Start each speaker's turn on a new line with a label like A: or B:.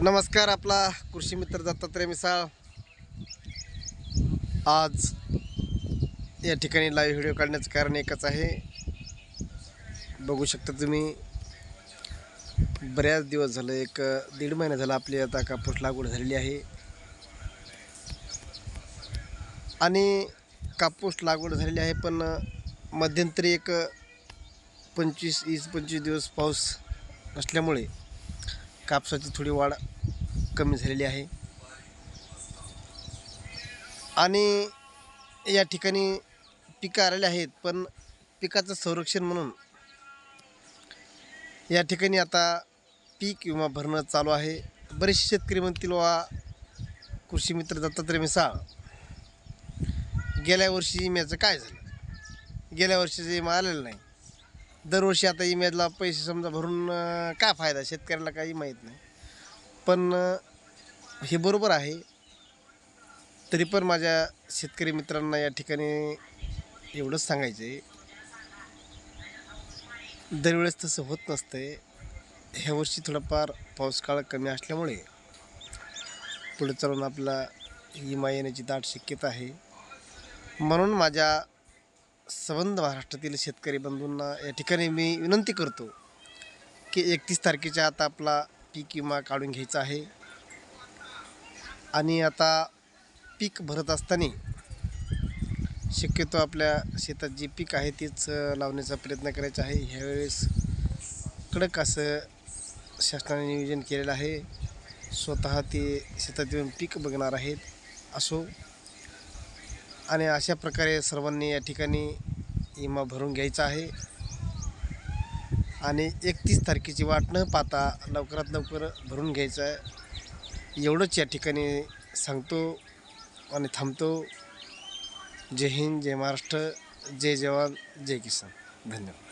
A: नमस्कार. आपला कृषी मित्र दत्तात्रय मिसाळ आज या ठिकाणी लाईव्ह व्हिडिओ काढण्याचं कारण एकच आहे. बघू शकता तुम्ही, बऱ्याच दिवस झालं, एक दीड महिना झाला आपली आता कापूस लागवड झालेली आहे. आणि कापूस लागवड झालेली आहे, पण मध्यंतरी एक 25 दिवस पाऊस नसल्यामुळे कापसाची थोडी वाढ कमी झालेली आहे. आणि या ठिकाणी पिकं आलेले आहेत, पण पिकाचं संरक्षण म्हणून या ठिकाणी आता पीक विमा भरणं चालू आहे. बरेचसे शेतकरी म्हणतील, वा कृषी मित्र दत्तात्रय मिसाळ, गेल्या वर्षी विम्याचं काय झालं? गेल्या वर्षीचं विमा आलेलं नाही. दरवर्षी आता विम्याला पैसे समजा भरून काय फायदा? शेतकऱ्याला काही माहीत नाही. पण हे बरोबर आहे. तरी पण माझ्या शेतकरी मित्रांना या ठिकाणी एवढंच सांगायचं आहे, दरवेळेस तसं होत नसतं. ह्या वर्षी थोडाफार पाऊस काळ कमी असल्यामुळे पुढे चालून आपला विमा येण्याची दाट शक्यता आहे. म्हणून माझ्या संबंध महाराष्ट्रातील शेतकरी बंधूंना या ठिकाणी मी विनंती करतो की 31 तारखेच्या आता आपला पीक विमा काढून घ्यायचा आहे. आणि आता पीक भरत असताना शक्यतो आपल्या शेतात जे पीक आहे तेच लावण्याचा प्रयत्न करायचा आहे. ह्यावेळेस कडक असं शासनाने नियोजन केलेलं आहे. स्वतः ते शेतात येऊन पीक बघणार आहेत असो. आणि अशा प्रकारे सर्वांनी या ठिकाणी विमा भरून घ्यायचा आहे. आणि 31 तारखेची वाट न पाहता लवकरात लवकर भरून घ्यायचं आहे, एवढंच या ठिकाणी सांगतो आणि थांबतो. जय हिंद, जय महाराष्ट्र, जय जवान, जय किसान. धन्यवाद.